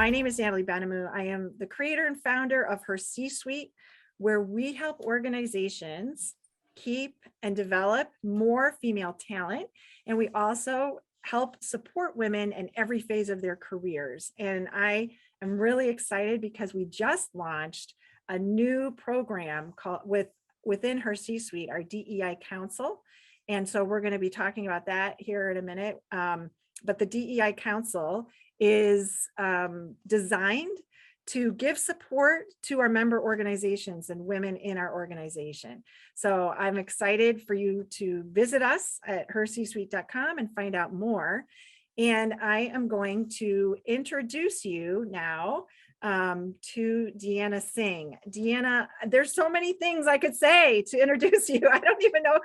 my name is Natalie Benamu. I am the creator and founder of Her C-Suite, where we help organizations keep and develop more female talent. And we also help support women in every phase of their careers. And I am really excited because we just launched a new program called within Her C-Suite, our DEI Council. And so we're going to be talking about that here in a minute. But the DEI Council is designed to give support to our member organizations and women in our organization. So I'm excited for you to visit us at hercsuite.com and find out more. And I am going to introduce you now to Deanna Singh. Deanna, there's so many things I could say to introduce you. I don't even know,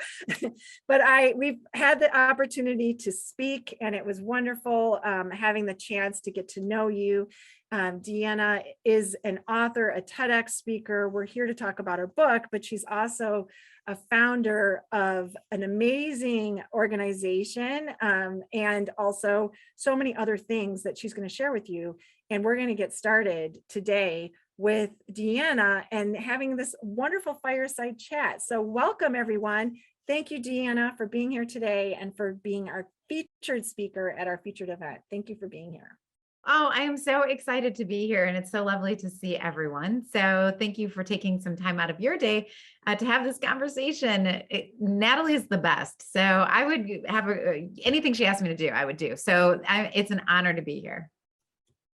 but we've had the opportunity to speak, and it was wonderful having the chance to get to know you. Deanna is an author, a TEDx speaker. We're here to talk about her book, but she's also a founder of an amazing organization, and also so many other things that she's going to share with you. And we're going to get started today with Deanna and having this wonderful fireside chat. So welcome, everyone. Thank you, Deanna, for being here today and for being our featured speaker at our featured event. Thank you for being here. Oh, I am so excited to be here, and it's so lovely to see everyone. So thank you for taking some time out of your day to have this conversation. Natalie is the best. So I would have anything she asked me to do, I would do. So it's an honor to be here.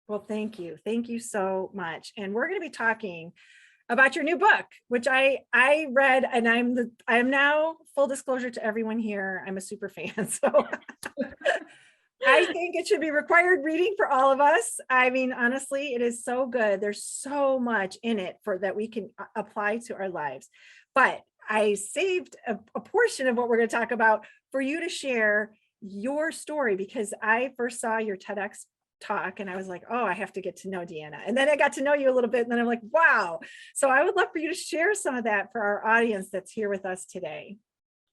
Well, thank you. Thank you so much. And we're going to be talking about your new book, which I read, and I'm now, full disclosure to everyone here, I'm a super fan. So I think it should be required reading for all of us. I mean, honestly, it is so good. There's so much in it that we can apply to our lives. But I saved a portion of what we're going to talk about for you to share your story, because I first saw your TEDx talk and I was like, oh, I have to get to know Deanna. And then I got to know you a little bit, and then I'm like, wow. So I would love for you to share some of that for our audience that's here with us today.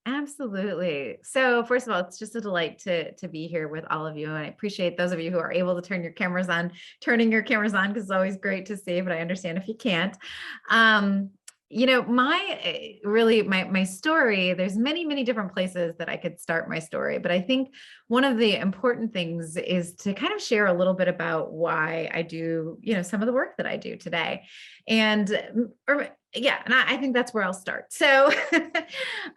Absolutely. So first of all, it's just a delight to be here with all of you. And I appreciate those of you who are able to turn your cameras on, because it's always great to see, but I understand if you can't. My story, there's many different places that I could start my story, but I think one of the important things is to kind of share a little bit about why I do, some of the work that I do today. And I think that's where I'll start. So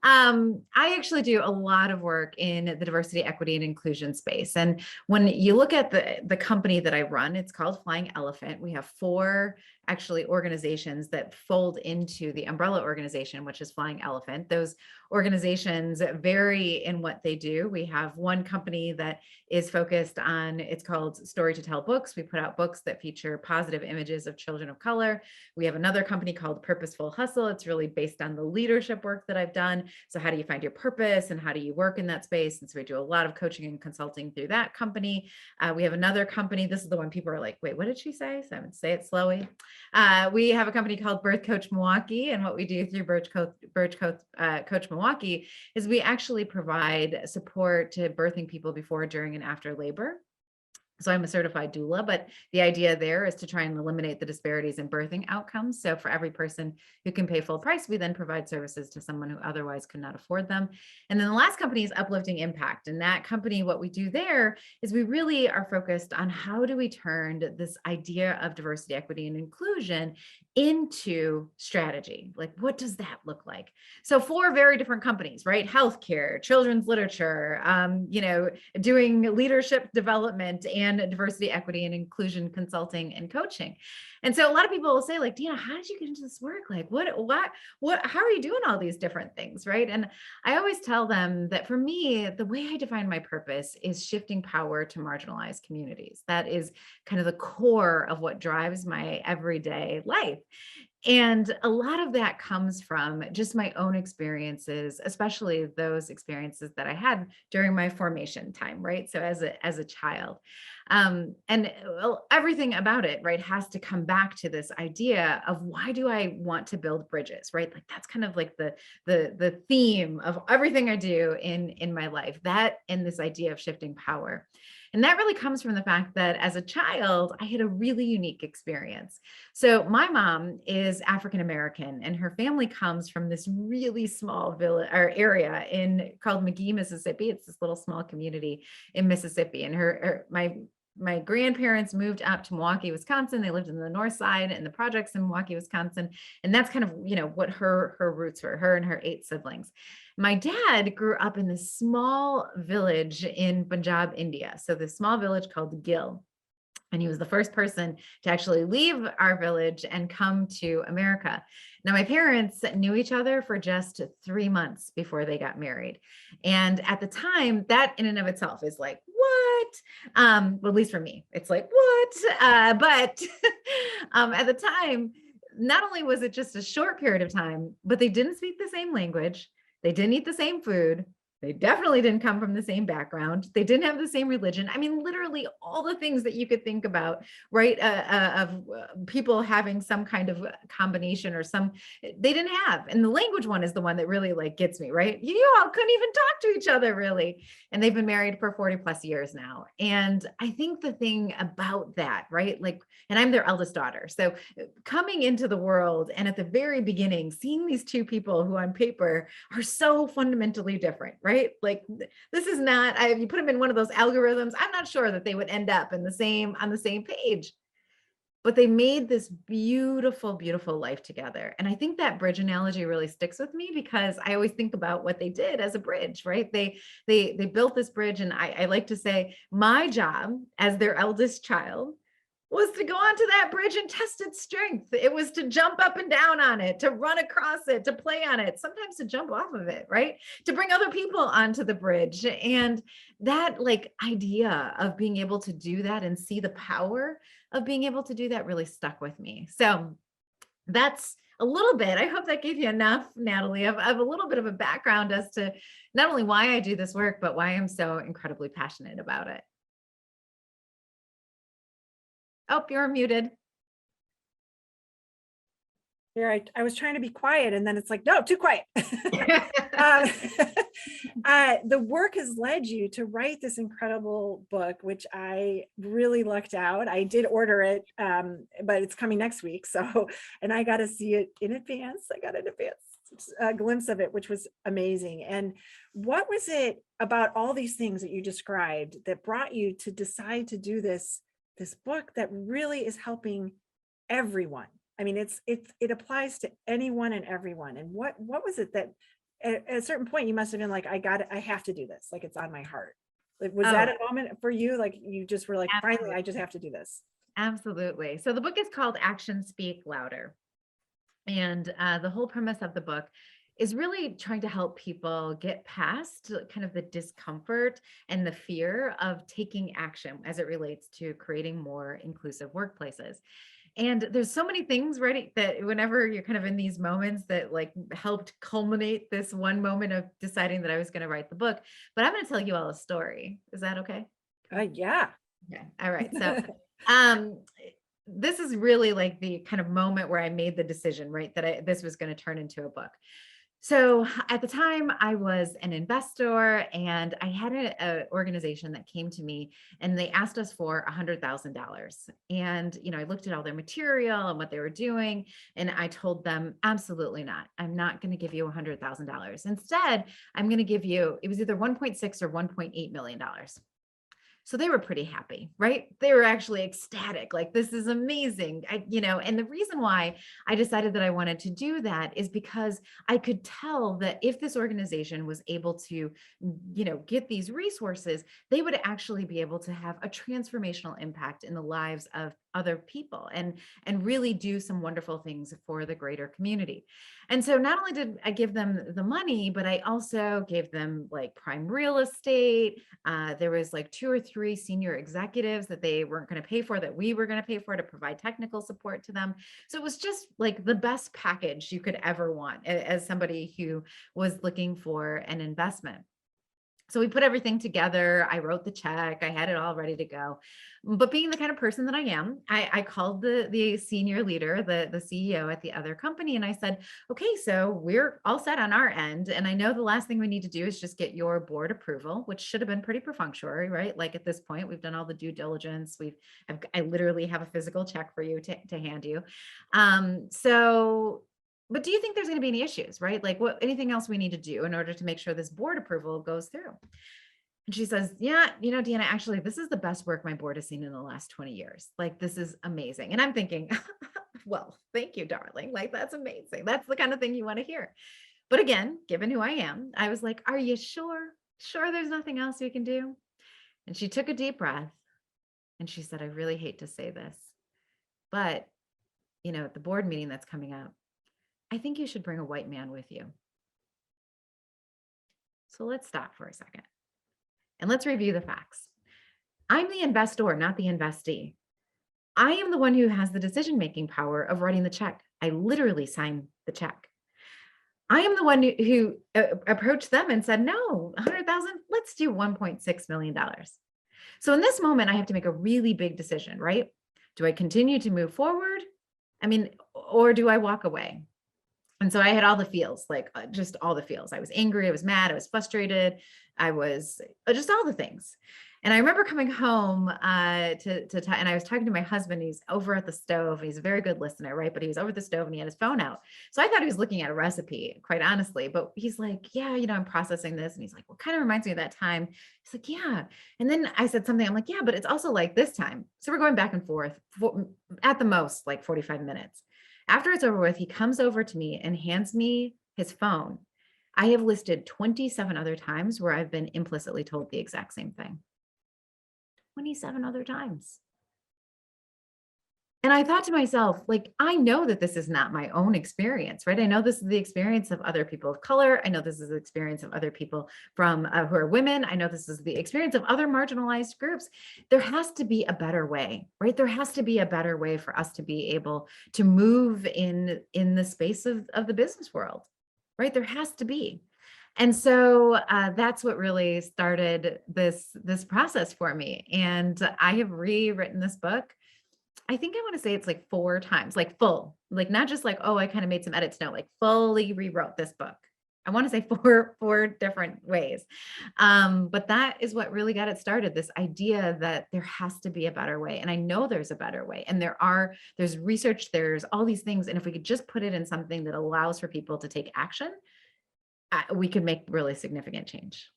I actually do a lot of work in the diversity, equity, and inclusion space. And when you look at the company that I run, it's called Flying Elephant. We have 4 actually organizations that fold into the umbrella organization, which is Flying Elephant. Those organizations vary in what they do. We have one company that is focused on, it's called Story to Tell Books. We put out books that feature positive images of children of color. We have another company called Purposeful Hustle. It's really based on the leadership work that I've done. So how do you find your purpose and how do you work in that space? And so we do a lot of coaching and consulting through that company. We have another company. This is the one people are like, wait, what did she say? So I'm going to say it slowly. We have a company called Birth Coach Milwaukee. And what we do through Coach Milwaukee is we actually provide support to birthing people before, during, and after labor. So I'm a certified doula, but the idea there is to try and eliminate the disparities in birthing outcomes. So for every person who can pay full price, we then provide services to someone who otherwise could not afford them. And then the last company is Uplifting Impact. And that company, what we do there is we really are focused on how do we turn this idea of diversity, equity, and inclusion into strategy. Like, what does that look like? So 4 very different companies, right? Healthcare, children's literature, doing leadership development, and diversity, equity, and inclusion consulting and coaching. And so a lot of people will say, like, Deanna, how did you get into this work? Like, how are you doing all these different things? Right. And I always tell them that for me, the way I define my purpose is shifting power to marginalized communities. That is kind of the core of what drives my everyday life. And a lot of that comes from just my own experiences, especially those experiences that I had during my formation time, right? So as a child, and well, everything about it, right, has to come back to this idea of why do I want to build bridges, right? Like that's kind of like the theme of everything I do in my life. That and this idea of shifting power. And that really comes from the fact that as a child, I had a really unique experience. So my mom is African American, and her family comes from this really small village or area in called McGee, Mississippi. It's this little small community in Mississippi. And my grandparents moved up to Milwaukee, Wisconsin. They lived in the north side in the projects in Milwaukee, Wisconsin. And that's kind of, what her roots were, her and her 8 siblings. My dad grew up in this small village in Punjab, India. So this small village called Gill. And he was the first person to actually leave our village and come to America. Now, my parents knew each other for just 3 months before they got married. And at the time, that in and of itself is like, what? Well, at least for me, it's like, what? But at the time, not only was it just a short period of time, but they didn't speak the same language. They didn't eat the same food. They definitely didn't come from the same background. They didn't have the same religion. I mean, literally all the things that you could think about, right? Of people having some kind of combination or they didn't have. And the language one is the one that really like gets me, right? You all couldn't even talk to each other really. And they've been married for 40 plus years now. And I think the thing about that, right? Like, and I'm their eldest daughter. So coming into the world and at the very beginning, seeing these two people who on paper are so fundamentally different, right? Like this is not, if you put them in one of those algorithms, I'm not sure that they would end up on the same page, but they made this beautiful, beautiful life together. And I think that bridge analogy really sticks with me because I always think about what they did as a bridge, right? They built this bridge. And I like to say my job as their eldest child was to go onto that bridge and test its strength. It was to jump up and down on it, to run across it, to play on it, sometimes to jump off of it, right? To bring other people onto the bridge. And that like idea of being able to do that and see the power of being able to do that really stuck with me. So that's a little bit, I hope that gave you enough, Natalie, of a little bit of a background as to not only why I do this work, but why I'm so incredibly passionate about it. Oh, you're muted. Here, I was trying to be quiet and then it's like, no, too quiet. The work has led you to write this incredible book, which I really lucked out. I did order it, but it's coming next week. So, and I got to see it in advance. I got an advance glimpse of it, which was amazing. And what was it about all these things that you described that brought you to decide to do this book that really is helping everyone? I mean, it applies to anyone and everyone. And what was it that at a certain point you must have been like, I have to do this. Like it's on my heart. Like, was that a moment for you? Like you just were like, Absolutely. finally, I just have to do this. Absolutely. So the book is called Action Speak Louder. And the whole premise of the book is really trying to help people get past kind of the discomfort and the fear of taking action as it relates to creating more inclusive workplaces. And there's so many things, right, that whenever you're kind of in these moments that like helped culminate this one moment of deciding that I was going to write the book. But I'm going to tell you all a story. Is that okay? Yeah. Okay. All right. So this is really like the kind of moment where I made the decision, right, that this was going to turn into a book. So at the time I was an investor and I had an organization that came to me and they asked us for $100,000. And, I looked at all their material and what they were doing. And I told them, absolutely not. I'm not going to give you $100,000. Instead, I'm going to give you, it was either 1.6 or $1.8 million. So they were pretty happy, right? They were actually ecstatic. Like, this is amazing. And the reason why I decided that I wanted to do that is because I could tell that if this organization was able to, get these resources, they would actually be able to have a transformational impact in the lives of other people and really do some wonderful things for the greater community. And so not only did I give them the money, but I also gave them like prime real estate. There was like 2 or 3 3 senior executives that they weren't going to pay for, that we were going to pay for, to provide technical support to them. So it was just like the best package you could ever want as somebody who was looking for an investment. So we put everything together. I wrote the check. I had it all ready to go. But being the kind of person that I am, I called the senior leader, the CEO at the other company, and I said, okay, so we're all set on our end. And I know the last thing we need to do is just get your board approval, which should have been pretty perfunctory, right? Like at this point, we've done all the due diligence. I literally have a physical check for you to hand you. But do you think there's going to be any issues, right? Like anything else we need to do in order to make sure this board approval goes through? And she says, yeah, Deanna, actually, this is the best work my board has seen in the last 20 years. Like, this is amazing. And I'm thinking, well, thank you, darling. Like, that's amazing. That's the kind of thing you want to hear. But again, given who I am, I was like, are you sure? Sure, there's nothing else we can do? And she took a deep breath and she said, I really hate to say this, but, at the board meeting that's coming up, I think you should bring a white man with you. So let's stop for a second and let's review the facts. I'm the investor, not the investee. I am the one who has the decision-making power of writing the check. I literally sign the check. I am the one who approached them and said, no, 100,000, let's do $1.6 million. So in this moment, I have to make a really big decision, right? Do I continue to move forward? Or do I walk away? And so I had all the feels, like just all the feels. I was angry, I was mad, I was frustrated, I was just all the things. And I remember coming home and I was talking to my husband. He's over at the stove. He's a very good listener, right? But he was over at the stove and he had his phone out. So I thought he was looking at a recipe, quite honestly. But he's like, yeah, I'm processing this. And he's like, well, kind of reminds me of that time. He's like, yeah. And then I said something. I'm like, yeah, but it's also like this time. So we're going back and forth for, at the most, like 45 minutes. After it's over with, he comes over to me and hands me his phone. I have listed 27 other times where I've been implicitly told the exact same thing. 27 other times. And I thought to myself, like, I know that this is not my own experience, right? I know this is the experience of other people of color. I know this is the experience of other people from who are women. I know this is the experience of other marginalized groups. There has to be a better way, right? There has to be a better way for us to be able to move in the space of the business world, right? There has to be. And so that's what really started this process for me. And I have rewritten this book. I think I want to say it's like 4 times, like full, like not just like, oh, I kind of made some edits. No, like fully rewrote this book. I want to say four different ways. But that is what really got it started. This idea that there has to be a better way. And I know there's a better way. And there's research, there's all these things. And if we could just put it in something that allows for people to take action, we could make really significant change.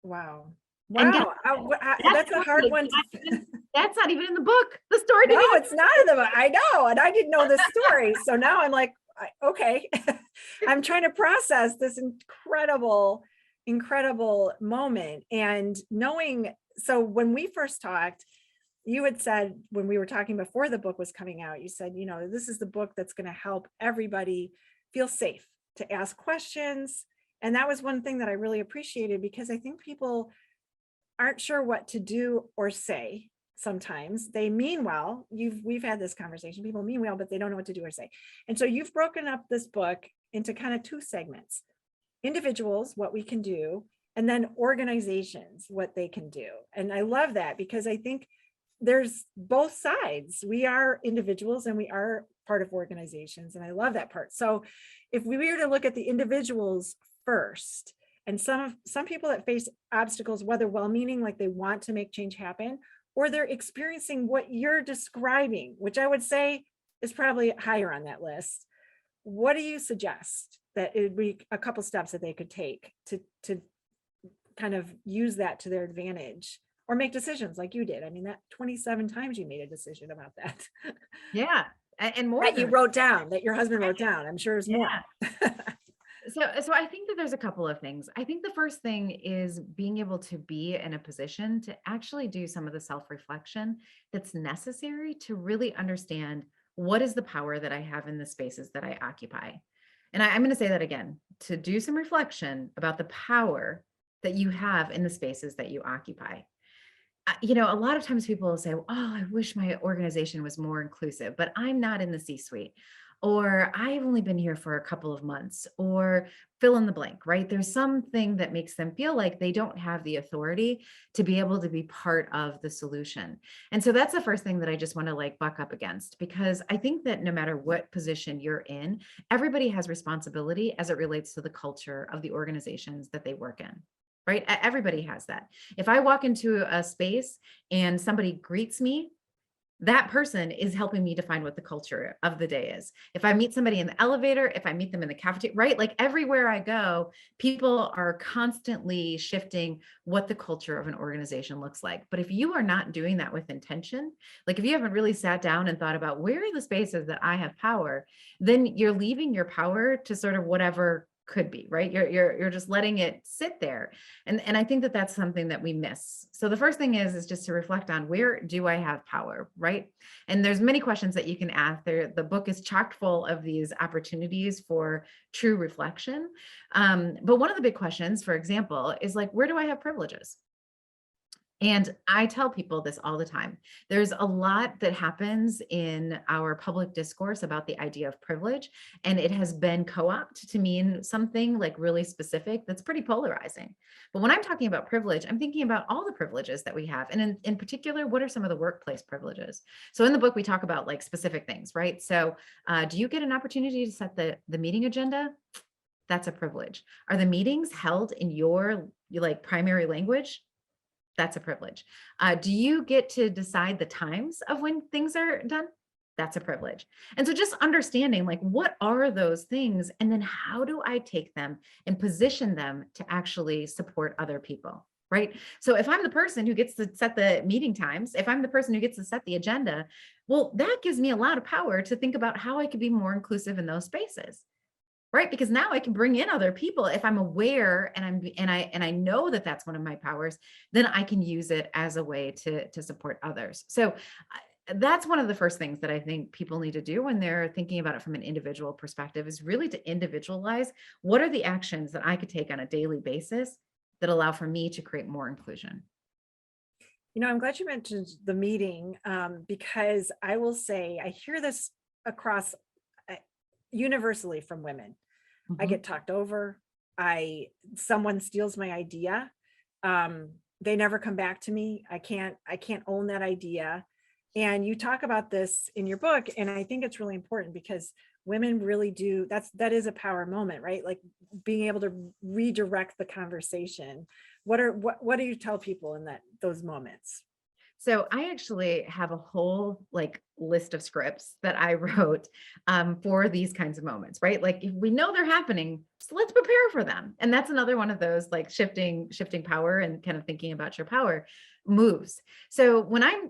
Wow. And Wow. That's a hard one. That's not even in the book. The story. No, it's not in the book. I know. And I didn't know this story. So now I'm like, okay, I'm trying to process this incredible moment. And knowing, so when we first talked, you had said, when we were talking before the book was coming out, you said, this is the book that's going to help everybody feel safe to ask questions. And that was one thing that I really appreciated, because I think people aren't sure what to do or say. Sometimes they mean well. We've had this conversation. People mean well, but they don't know what to do or say. And so you've broken up this book into kind of 2 segments: individuals, what we can do, and then organizations, what they can do. And I love that, because I think there's both sides. We are individuals and we are part of organizations. And I love that part. So if we were to look at the individuals first, and some people that face obstacles, whether well-meaning, like they want to make change happen, or they're experiencing what you're describing, which I would say is probably higher on that list. What do you suggest that it would be a couple steps that they could take to kind of use that to their advantage, or make decisions like you did? I mean, that 27 times you made a decision about that. Yeah. And more that you wrote down, that your husband wrote down. I'm sure there's more. So I think that there's a couple of things. I think the first thing is being able to be in a position to actually do some of the self-reflection that's necessary to really understand what is the power that I have in the spaces that I occupy. And I'm going to say that again, to do some reflection about the power that you have in the spaces that you occupy. You know, a lot of times people will say, oh, I wish my organization was more inclusive, but I'm not in the C-suite, or I've only been here for a couple of months, or fill in the blank, right? There's something that makes them feel like they don't have the authority to be able to be part of the solution. And so that's the first thing that I just want to like buck up against, because I think that no matter what position you're in, everybody has responsibility as it relates to the culture of the organizations that they work in. Right? Everybody has that. If I walk into a space and somebody greets me, that person is helping me define what the culture of the day is. If I meet somebody in the elevator, if I meet them in the cafeteria, right? Like everywhere I go, people are constantly shifting what the culture of an organization looks like. But if you are not doing that with intention, like if you haven't really sat down and thought about where are the spaces that I have power, then you're leaving your power to sort of whatever could be, right? You're just letting it sit there. And I think that that's something that we miss. So the first thing is just to reflect on, where do I have power, right? And there's many questions that you can ask there. The book is chock full of these opportunities for true reflection. But one of the big questions, for example, is like, where do I have privileges? And I tell people this all the time. There's a lot that happens in our public discourse about the idea of privilege, and it has been co-opted to mean something like really specific that's pretty polarizing. But when I'm talking about privilege, I'm thinking about all the privileges that we have. And in particular, what are some of the workplace privileges? So in the book, we talk about like specific things, right? So do you get an opportunity to set the meeting agenda? That's a privilege. Are the meetings held in your like primary language? That's a privilege. Do you get to decide the times of when things are done? That's a privilege. And so just understanding like, what are those things? And then how do I take them and position them to actually support other people? Right. So if I'm the person who gets to set the meeting times, if I'm the person who gets to set the agenda, well, that gives me a lot of power to think about how I could be more inclusive in those spaces. Right, because now I can bring in other people if I'm aware and I know that that's one of my powers, then I can use it as a way to support others. So that's one of the first things that I think people need to do when they're thinking about it from an individual perspective, is really to individualize what are the actions that I could take on a daily basis that allow for me to create more inclusion. You know, I'm glad you mentioned the meeting, because I will say I hear this across universally from women. I Mhm. get talked over. Someone steals my idea. They never come back to me. I can't own that idea. And you talk about this in your book, and I think it's really important because women really do, that is a power moment, right? Like being able to redirect the conversation. What do you tell people in those moments? So I actually have a whole like list of scripts that I wrote for these kinds of moments, right? Like if we know they're happening, so let's prepare for them. And that's another one of those like shifting power and kind of thinking about your power moves. So when I'm,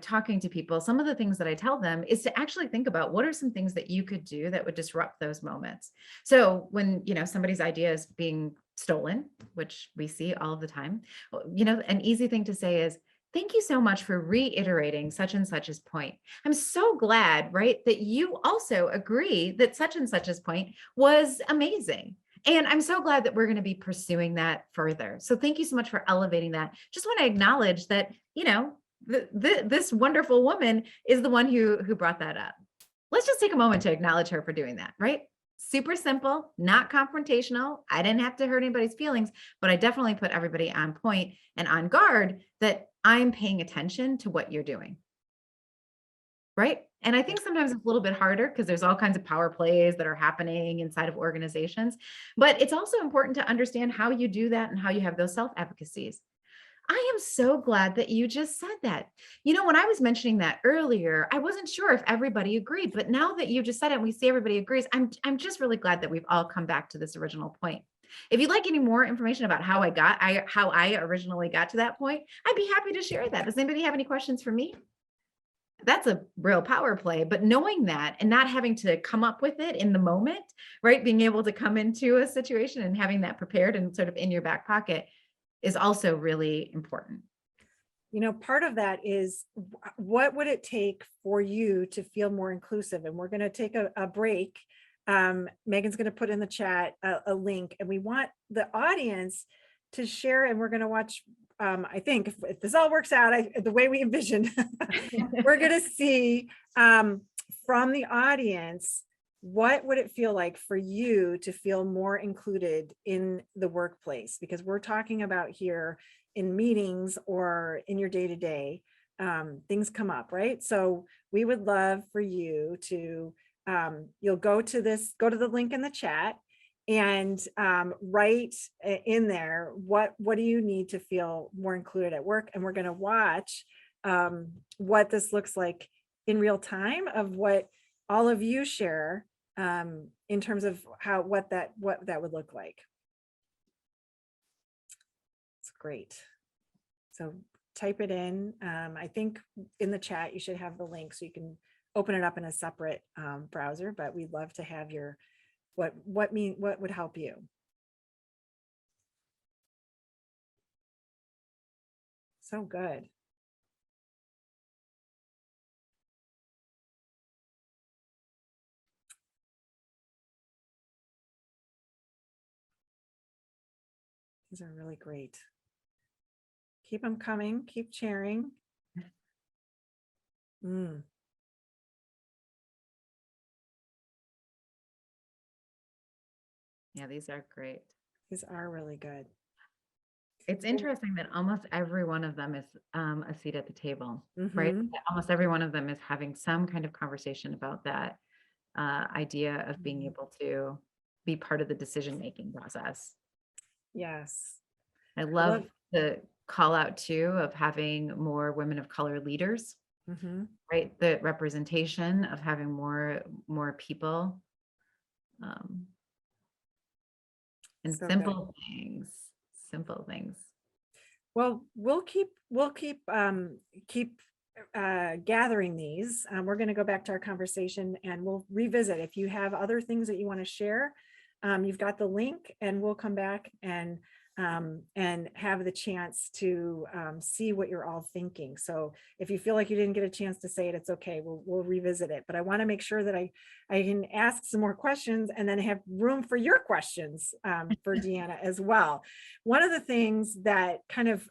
talking to people, some of the things that I tell them is to actually think about what are some things that you could do that would disrupt those moments. So when, somebody's idea is being stolen, which we see all the time, an easy thing to say is, thank you so much for reiterating such and such's point. I'm so glad, right, that you also agree that such and such's point was amazing. And I'm so glad that we're going to be pursuing that further. So thank you so much for elevating that. Just want to acknowledge that, this wonderful woman is the one who brought that up. Let's just take a moment to acknowledge her for doing that, right? Super simple, not confrontational. I didn't have to hurt anybody's feelings, but I definitely put everybody on point and on guard that I'm paying attention to what you're doing. Right. And I think sometimes it's a little bit harder because there's all kinds of power plays that are happening inside of organizations. But it's also important to understand how you do that and how you have those self advocacies. I am so glad that you just said that. When I was mentioning that earlier, I wasn't sure if everybody agreed, but now that you just said it and we see everybody agrees, I'm just really glad that we've all come back to this original point. If you'd like any more information about how I originally got to that point, I'd be happy to share that. Does anybody have any questions for me? That's a real power play, but knowing that and not having to come up with it in the moment, right? Being able to come into a situation and having that prepared and sort of in your back pocket is also really important. Part of that is what would it take for you to feel more inclusive? And we're going to take a break. Megan's going to put in the chat a link, and we want the audience to share, and we're going to watch, I think if this all works out, the way we envisioned, we're going to see from the audience, what would it feel like for you to feel more included in the workplace? Because we're talking about here in meetings or in your day-to-day, things come up, right? So we would love for you to, you'll go to the link in the chat and write in there, what do you need to feel more included at work? And we're going to watch what this looks like in real time, of what all of you share in terms of what that would look like. It's great. So type it in. I think in the chat you should have the link so you can open it up in a separate browser, but we'd love to have your what would help you. So good. These are really great. Keep them coming, keep sharing. Yeah, these are great. These are really good. It's interesting that almost every one of them is a seat at the table, right? Mm-hmm. Almost every one of them is having some kind of conversation about that idea of being able to be part of the decision-making process. Yes. I love the call out too of having more women of color leaders, right? The representation of having more people and So simple things. Well, we'll keep gathering these. We're going to go back to our conversation and we'll revisit. If you have other things that you want to share, you've got the link, and we'll come back and have the chance to see what you're all thinking. So if you feel like you didn't get a chance to say it, it's okay. We'll revisit it. But I want to make sure that I can ask some more questions and then have room for your questions for Deanna as well. One of the things that kind of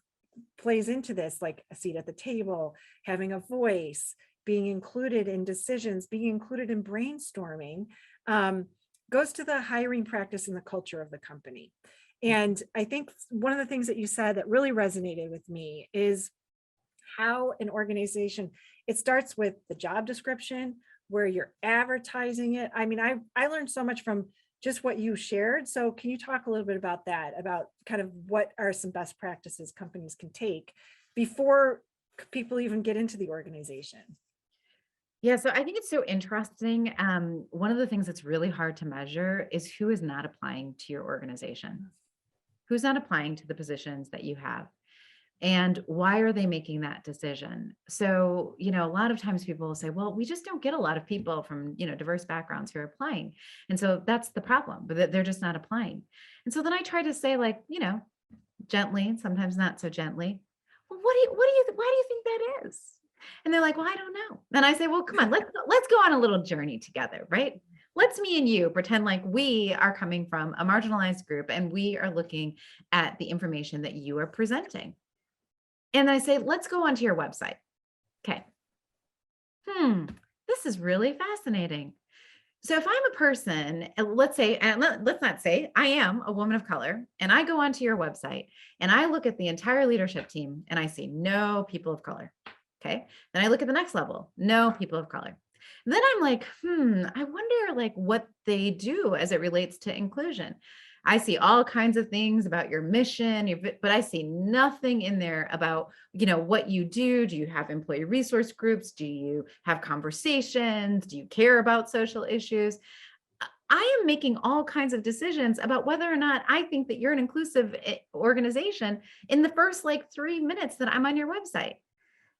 plays into this, like a seat at the table, having a voice, being included in decisions, being included in brainstorming, goes to the hiring practice and the culture of the company. And I think one of the things that you said that really resonated with me is how an organization, it starts with the job description, where you're advertising it. I mean, I learned so much from just what you shared. So can you talk a little bit about that, about kind of what are some best practices companies can take before people even get into the organization? Yeah, so I think it's so interesting. One of the things that's really hard to measure is who is not applying to your organization. Who's not applying to the positions that you have, and why are they making that decision? So, a lot of times people will say, well, we just don't get a lot of people from, diverse backgrounds who are applying. And so that's the problem, but they're just not applying. And so then I try to say, like, gently, sometimes not so gently, well, why do you think that is? And they're like, well, I don't know. And I say, well, come on, let's go on a little journey together, right? Let's me and you pretend like we are coming from a marginalized group and we are looking at the information that you are presenting. And I say, let's go onto your website. Okay. This is really fascinating. So if I'm a person, let's say, and let's not say I am a woman of color, and I go onto your website and I look at the entire leadership team and I see no people of color. Okay. Then I look at the next level, no people of color. And then I'm like, I wonder like what they do as it relates to inclusion. I see all kinds of things about your mission, but I see nothing in there about, what you do. Do you have employee resource groups? Do you have conversations? Do you care about social issues? I am making all kinds of decisions about whether or not I think that you're an inclusive organization in the first 3 minutes that I'm on your website.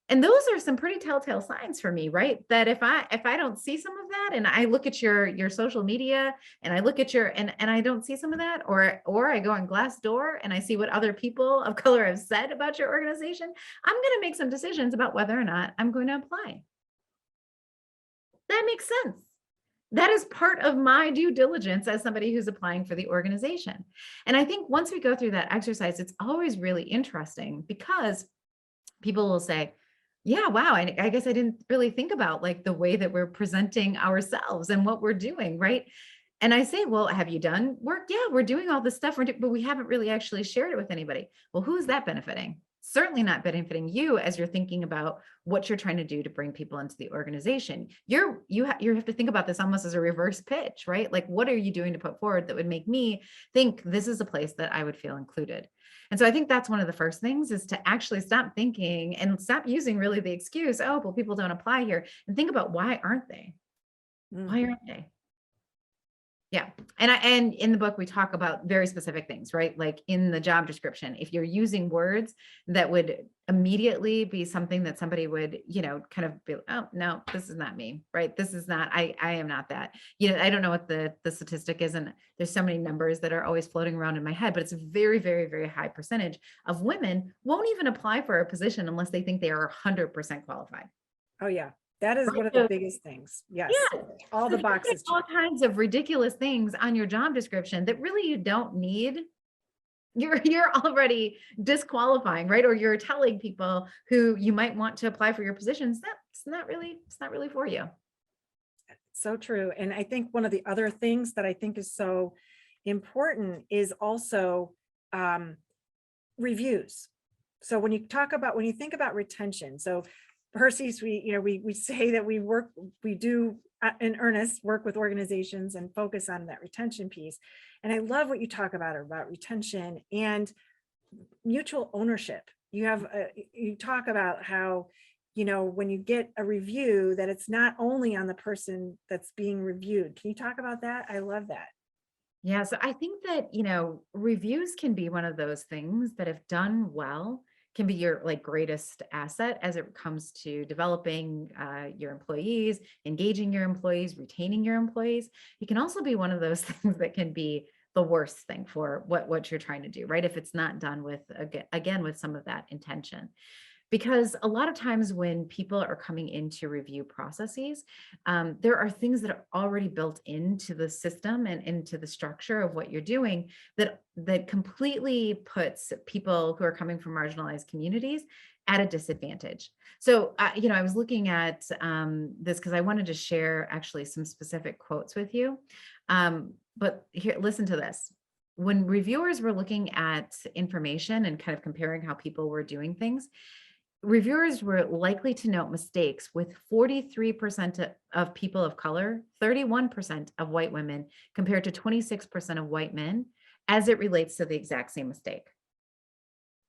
And those are some pretty telltale signs for me, right? That if I don't see some of that, and I look at your social media and I look at and I don't see some of that, or I go on Glassdoor and I see what other people of color have said about your organization, I'm going to make some decisions about whether or not I'm going to apply. That makes sense. That is part of my due diligence as somebody who's applying for the organization. And I think once we go through that exercise, it's always really interesting because people will say, yeah, wow, I guess I didn't really think about like the way that we're presenting ourselves and what we're doing, right? And I say, well, have you done work? Yeah, we're doing all this stuff, but we haven't really actually shared it with anybody. Well, who's that benefiting? Certainly not benefiting you as you're thinking about what you're trying to do to bring people into the organization. You have to think about this almost as a reverse pitch, right? Like, what are you doing to put forward that would make me think this is a place that I would feel included? And so I think that's one of the first things, is to actually stop thinking and stop using really the excuse, oh, well, people don't apply here, and think about, why aren't they? Mm. Why aren't they? Yeah. And in the book, we talk about very specific things, right? Like in the job description, if you're using words that would immediately be something that somebody would, kind of be, oh, no, this is not me, right? This is not, I am not that. I don't know what the statistic is. And there's so many numbers that are always floating around in my head, but it's a very, very, very high percentage of women won't even apply for a position unless they think they are 100% qualified. Oh, yeah. That is Right. one of the biggest things. Yes. Yeah. All So the you can boxes take all checked. kinds of ridiculous things on your job description that really you don't need. You're already disqualifying, right? Or you're telling people who you might want to apply for your positions that it's not really for you. So true. And I think one of the other things that I think is so important is also reviews. So when you think about retention, so her C-suite, we say that we do in earnest work with organizations and focus on that retention piece. And I love what you talk about retention and mutual ownership. You talk about how, when you get a review, that it's not only on the person that's being reviewed. Can you talk about that? I love that. Yeah. So I think that, reviews can be one of those things that, if done well, can be your like greatest asset as it comes to developing your employees, engaging your employees, retaining your employees. It can also be one of those things that can be the worst thing for what you're trying to do, right? If it's not done with, again, with some of that intention. Because a lot of times when people are coming into review processes, there are things that are already built into the system and into the structure of what you're doing that completely puts people who are coming from marginalized communities at a disadvantage. So, I was looking at this because I wanted to share actually some specific quotes with you. But here, listen to this. When reviewers were looking at information and kind of comparing how people were doing things, reviewers were likely to note mistakes with 43% of people of color, 31% of white women, compared to 26% of white men, as it relates to the exact same mistake.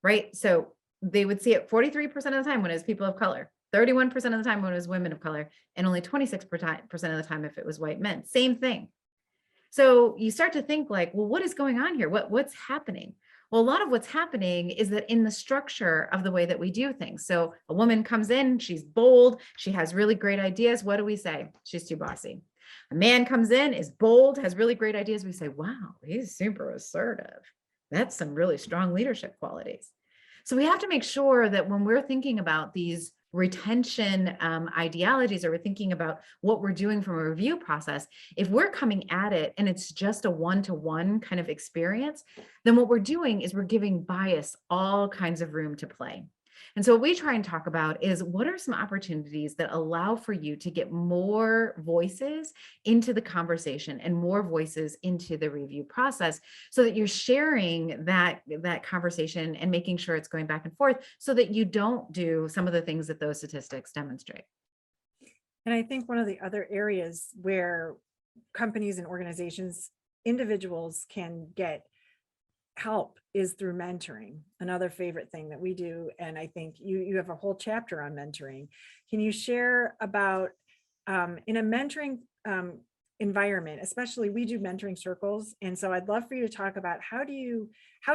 Right? So they would see it 43% of the time when it was people of color, 31% of the time when it was women of color, and only 26% of the time if it was white men. Same thing. So you start to think like, well, what is going on here? What's happening? Well, a lot of what's happening is that in the structure of the way that we do things. So a woman comes in, she's bold, she has really great ideas. What do we say? She's too bossy. A man comes in, is bold, has really great ideas. We say, wow, he's super assertive. That's some really strong leadership qualities. So we have to make sure that when we're thinking about these retention ideologies, or we're thinking about what we're doing from a review process, if we're coming at it and it's just a one-to-one kind of experience, then what we're doing is we're giving bias all kinds of room to play. And so what we try and talk about is, what are some opportunities that allow for you to get more voices into the conversation and more voices into the review process, so that you're sharing that conversation and making sure it's going back and forth, so that you don't do some of the things that those statistics demonstrate. And I think one of the other areas where companies and organizations, individuals can get help is through mentoring, another favorite thing that we do. And I think you have a whole chapter on mentoring. Can you share about in a mentoring environment, especially we do mentoring circles. And so I'd love for you to talk about how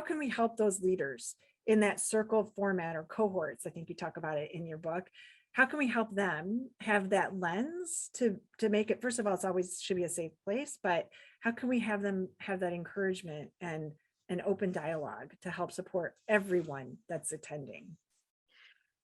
can we help those leaders in that circle format, or cohorts? I think you talk about it in your book. How can we help them have that lens to make it, first of all, it's always should be a safe place, but how can we have them have that encouragement and an open dialogue to help support everyone that's attending?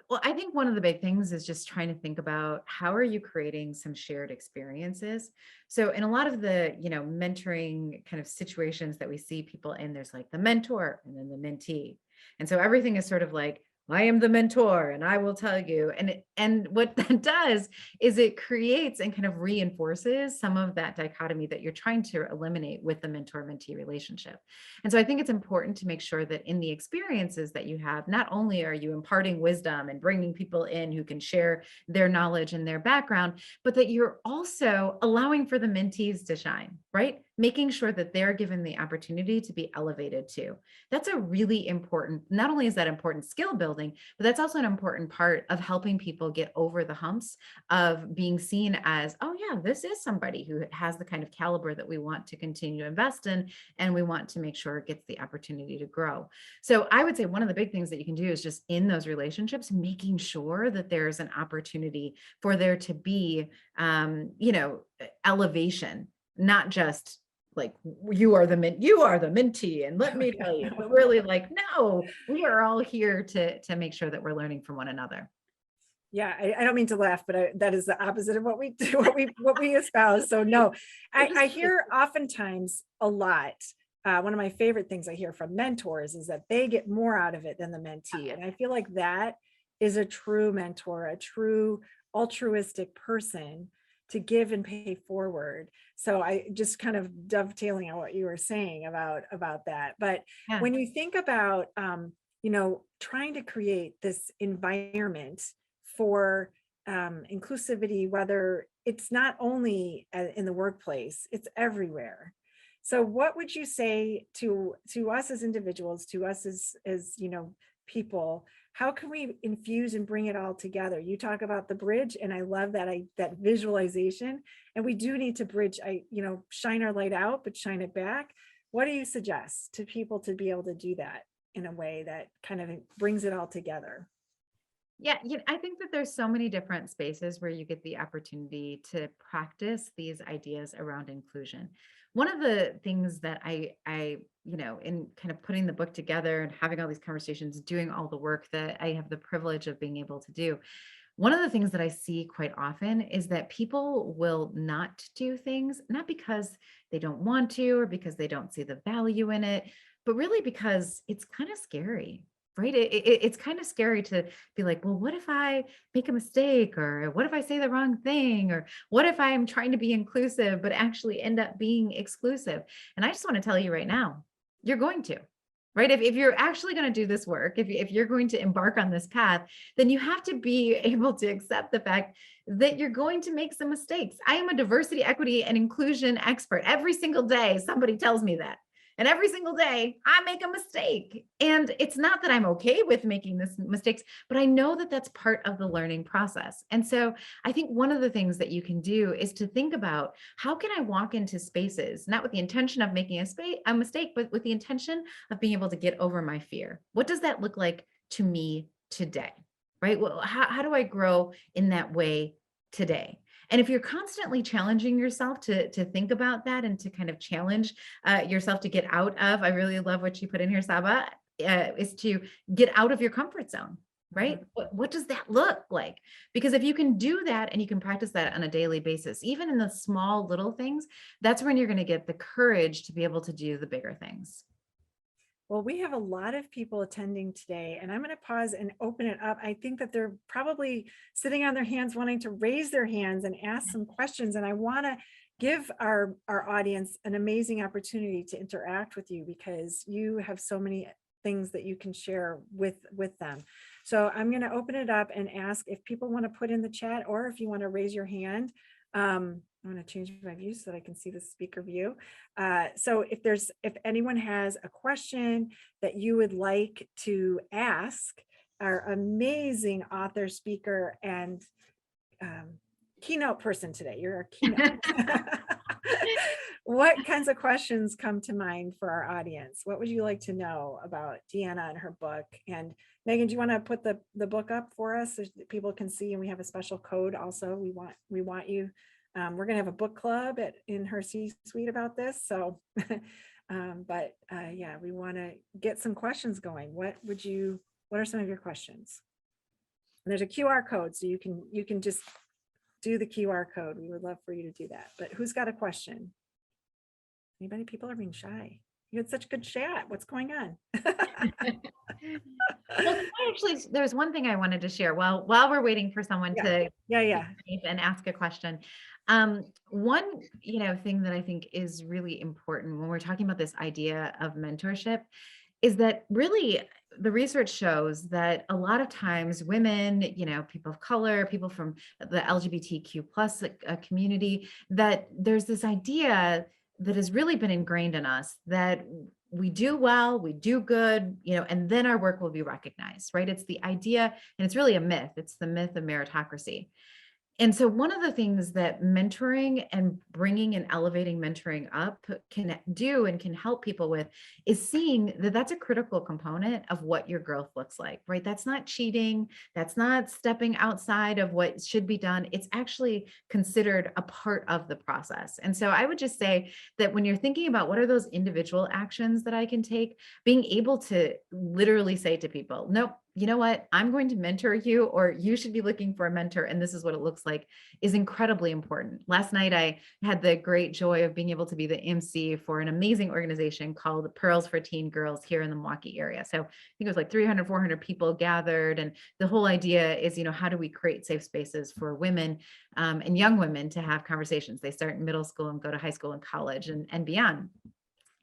Well, I think one of the big things is just trying to think about how are you creating some shared experiences. So in a lot of the, mentoring kind of situations that we see people in, there's like the mentor and then the mentee. And so everything is sort of like, I am the mentor and I will tell you. And what that does is it creates and kind of reinforces some of that dichotomy that you're trying to eliminate with the mentor mentee relationship. And so I think it's important to make sure that in the experiences that you have, not only are you imparting wisdom and bringing people in who can share their knowledge and their background, but that you're also allowing for the mentees to shine, right? Making sure that they're given the opportunity to be elevated too. That's a really important, not only is that important skill building, but that's also an important part of helping people get over the humps of being seen as, oh yeah, this is somebody who has the kind of caliber that we want to continue to invest in, and we want to make sure it gets the opportunity to grow. So I would say one of the big things that you can do is just in those relationships, making sure that there's an opportunity for there to be, elevation, not just like you are the mentee and let me tell you, but really like, no, we are all here to make sure that we're learning from one another. Yeah, I don't mean to laugh, but that is the opposite of what we do, what we espouse. So no, I hear oftentimes a lot. One of my favorite things I hear from mentors is that they get more out of it than the mentee. And I feel like that is a true mentor, a true altruistic person to give and pay forward. So I just kind of dovetailing on what you were saying about that. But Yeah. when you think about trying to create this environment for inclusivity, whether it's not only in the workplace, it's everywhere. So what would you say to us as individuals, to us as people? How can we infuse and bring it all together? You talk about the bridge, and I love that visualization. And we do need to bridge, shine our light out, but shine it back. What do you suggest to people to be able to do that in a way that kind of brings it all together? Yeah, I think that there's so many different spaces where you get the opportunity to practice these ideas around inclusion. One of the things that in kind of putting the book together and having all these conversations, doing all the work that I have the privilege of being able to do, one of the things that I see quite often is that people will not do things, not because they don't want to or because they don't see the value in it, but really because it's kind of scary, right? It's kind of scary to be like, well, what if I make a mistake? Or what if I say the wrong thing? Or what if I'm trying to be inclusive, but actually end up being exclusive? And I just want to tell you right now, you're going to. Right. If you're actually going to do this work, if you're going to embark on this path, then you have to be able to accept the fact that you're going to make some mistakes. I am a diversity, equity, and inclusion expert. Every single day, somebody tells me that. And every single day, I make a mistake. And it's not that I'm okay with making this mistakes, but I know that that's part of the learning process. And so I think one of the things that you can do is to think about how can I walk into spaces, not with the intention of making a mistake, but with the intention of being able to get over my fear. What does that look like to me today? Right? Well, how do I grow in that way today? And if you're constantly challenging yourself to think about that and to kind of challenge yourself to get out of, I really love what you put in here, Saba, is to get out of your comfort zone, right? Mhm. What does that look like? Because if you can do that and you can practice that on a daily basis, even in the small little things, that's when you're going to get the courage to be able to do the bigger things. Well, we have a lot of people attending today, and I'm going to pause and open it up. I think that they're probably sitting on their hands, wanting to raise their hands and ask some questions. And I want to give our audience an amazing opportunity to interact with you because you have so many things that you can share with them. So I'm going to open it up and ask if people want to put in the chat or if you want to raise your hand. I'm going to change my view so that I can see the speaker view. So if anyone has a question that you would like to ask our amazing author, speaker, and keynote person today, you're our keynote. What kinds of questions come to mind for our audience? What would you like to know about Deanna and her book? And Megan, do you want to put the book up for us so that people can see? And we have a special code also. We want you. We're going to have a book club in her C-suite about this. So, yeah, we want to get some questions going. What are some of your questions? And there's a QR code, so you can just do the QR code. We would love for you to do that. But who's got a question? Anybody? People are being shy. You had such good chat. What's going on? Well, there's one thing I wanted to share while we're waiting for someone to Yeah. and ask a question. One, thing that I think is really important when we're talking about this idea of mentorship is that really the research shows that a lot of times women, people of color, people from the LGBTQ plus community, that there's this idea that has really been ingrained in us that we do well, we do good, and then our work will be recognized, right? It's the idea, and it's really a myth. It's the myth of meritocracy. And so one of the things that mentoring and bringing and elevating mentoring up can do and can help people with is seeing that that's a critical component of what your growth looks like, right? That's not cheating. That's not stepping outside of what should be done. It's actually considered a part of the process. And so I would just say that when you're thinking about what are those individual actions that I can take, being able to literally say to people, nope, you know what, I'm going to mentor you, or you should be looking for a mentor, and this is what it looks like, is incredibly important. Last night, I had the great joy of being able to be the MC for an amazing organization called Pearls for Teen Girls here in the Milwaukee area. So I think it was like 300, 400 people gathered. And the whole idea is, how do we create safe spaces for women and young women to have conversations? They start in middle school and go to high school and college and beyond.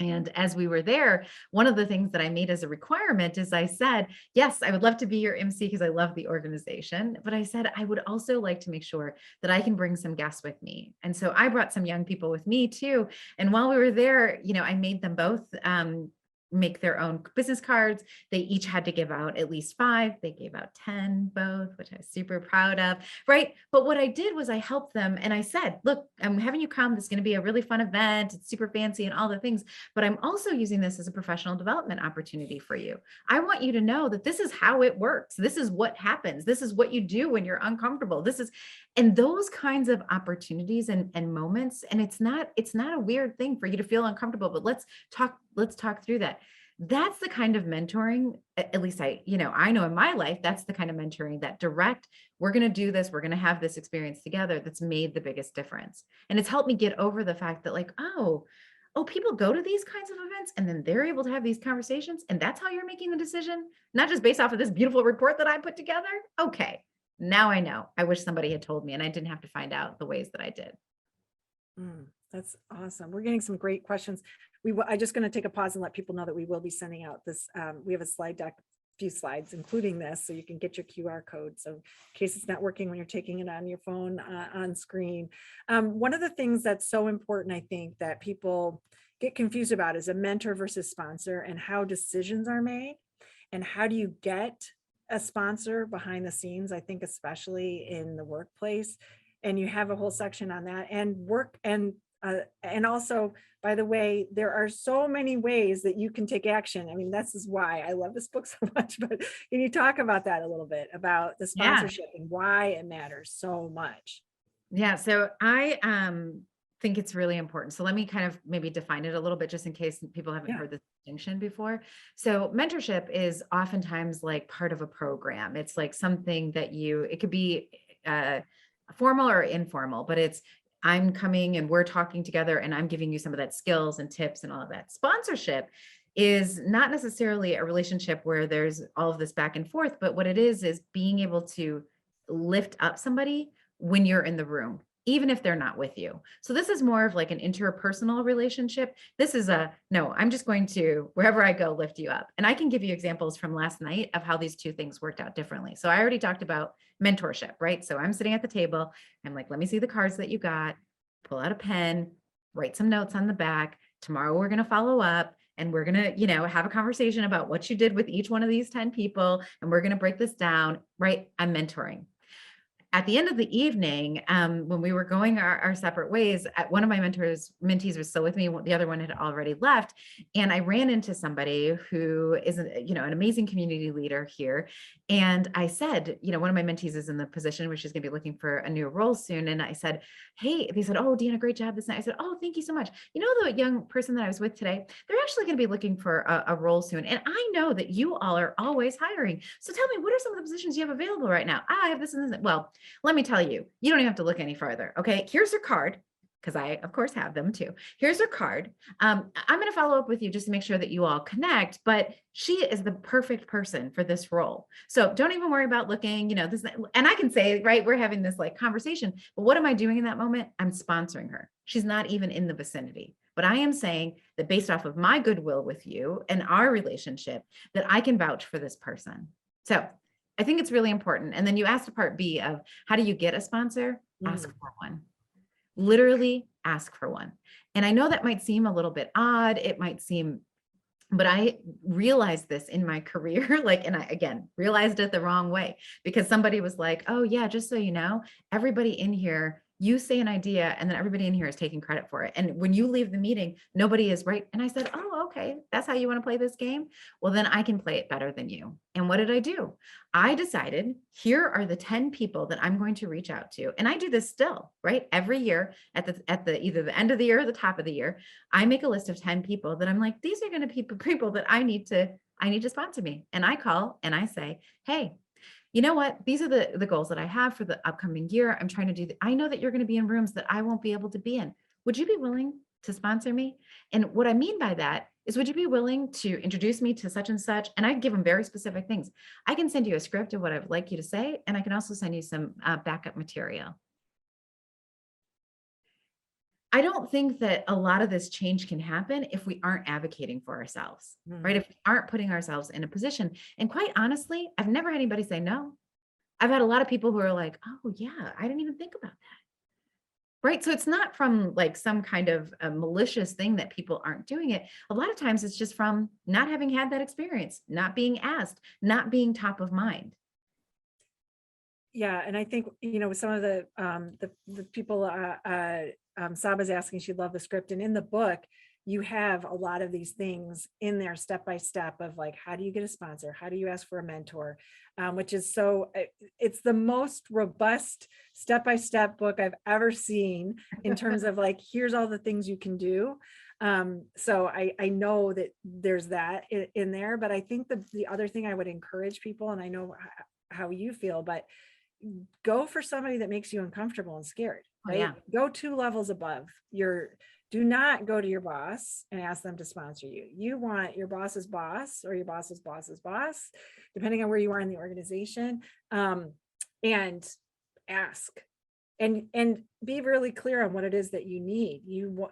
And as we were there, one of the things that I made as a requirement is I said, yes, I would love to be your MC because I love the organization. But I said, I would also like to make sure that I can bring some guests with me. And so I brought some young people with me too. And while we were there, I made them both make their own business cards. They each had to give out at least 5. They gave out 10 both, which I was super proud of, right? But what I did was I helped them and I said, look, I'm having you come. This is going to be a really fun event. It's super fancy and all the things, but I'm also using this as a professional development opportunity for you. I want you to know that this is how it works. This is what happens. This is what you do when you're uncomfortable. And those kinds of opportunities and moments. And it's not a weird thing for you to feel uncomfortable, but let's talk through that. That's the kind of mentoring, at least I know in my life, that's the kind of mentoring, that direct, we're going to do this, we're going to have this experience together, that's made the biggest difference. And it's helped me get over the fact that oh, people go to these kinds of events and then they're able to have these conversations. And that's how you're making the decision, not just based off of this beautiful report that I put together. Okay, now I know. I wish somebody had told me and I didn't have to find out the ways that I did. That's awesome. We're getting some great questions. I'm just going to take a pause and let people know that we will be sending out this. We have a slide deck, a few slides, including this, so you can get your QR code. So in case it's not working when you're taking it on your phone on screen. One of the things that's so important, I think, that people get confused about is a mentor versus sponsor and how decisions are made and how do you get a sponsor behind the scenes. I think especially in the workplace, and you have a whole section on that, and work and also, by the way, there are so many ways that you can take action. I mean, this is why I love this book so much, but can you talk about that a little bit, about the sponsorship and why it matters so much? Yeah. So I think it's really important. So let me kind of maybe define it a little bit, just in case people haven't heard this distinction before. So mentorship is oftentimes like part of a program. It's like something that it could be formal or informal, but I'm coming and we're talking together and I'm giving you some of that skills and tips and all of that. Sponsorship is not necessarily a relationship where there's all of this back and forth, but what it is being able to lift up somebody when you're in the room, even if they're not with you. So this is more of like an interpersonal relationship. This is no, I'm just going to, wherever I go, lift you up. And I can give you examples from last night of how these two things worked out differently. So I already talked about mentorship, right? So I'm sitting at the table. I'm like, let me see the cards that you got, pull out a pen, write some notes on the back. Tomorrow we're going to follow up and we're going to, have a conversation about what you did with each one of these 10 people. And we're going to break this down, right? I'm mentoring. at the end of the evening, when we were going our separate ways, one of my mentees was still with me. The other one had already left. And I ran into somebody who is, an amazing community leader here. And I said, one of my mentees is in the position where she's going to be looking for a new role soon. And I said, hey, they said, oh, Deanna, great job this night. I said, oh, thank you so much. The young person that I was with today, they're actually going to be looking for a role soon. And I know that you all are always hiring. So tell me, what are some of the positions you have available right now? I have this and this. Well, let me tell you, you don't even have to look any further. Okay. Here's her card, because I, of course, have them too. Here's her card. I'm going to follow up with you just to make sure that you all connect, but she is the perfect person for this role. So don't even worry about looking, this, and I can say, right, we're having this like conversation, but what am I doing in that moment? I'm sponsoring her. She's not even in the vicinity, but I am saying that based off of my goodwill with you and our relationship, that I can vouch for this person. So I think it's really important. And then you asked a part B of how do you get a sponsor? Ask for one. Literally ask for one. And I know that might seem a little bit odd. It might seem, but I realized this in my career, and I, again, realized it the wrong way because somebody was like, oh yeah, just so you know, everybody in here, you say an idea and then everybody in here is taking credit for it. And when you leave the meeting, nobody is right. And I said, oh, okay, that's how you want to play this game? Well, then I can play it better than you. And what did I do? I decided here are the 10 people that I'm going to reach out to. And I do this still, right? Every year at the either the end of the year or the top of the year, I make a list of 10 people that I'm like, these are going to be people that I need to sponsor me. And I call and I say, hey, you know what? These are the goals that I have for the upcoming year. I'm trying to do. I know that you're going to be in rooms that I won't be able to be in. Would you be willing to sponsor me? And what I mean by that is, would you be willing to introduce me to such and such? And I give them very specific things. I can send you a script of what I'd like you to say, and I can also send you some backup material. I don't think that a lot of this change can happen if we aren't advocating for ourselves, right? If we aren't putting ourselves in a position. And quite honestly, I've never had anybody say no. I've had a lot of people who are like, oh yeah, I didn't even think about that. Right. So it's not from like some kind of a malicious thing that people aren't doing it. A lot of times it's just from not having had that experience, not being asked, not being top of mind. Yeah, and I think, with some of the people, Saba's asking, she'd love the script. And in the book, you have a lot of these things in there, step by step, of like, how do you get a sponsor? How do you ask for a mentor? Which is it's the most robust step-by-step book I've ever seen in terms of like, here's all the things you can do. So I know that there's that in there, but I think the other thing I would encourage people, and I know how you feel, but go for somebody that makes you uncomfortable and scared, right? Yeah. Go 2 levels above. Do not go to your boss and ask them to sponsor you. You want your boss's boss or your boss's boss's boss, depending on where you are in the organization, and ask and be really clear on what it is that you need.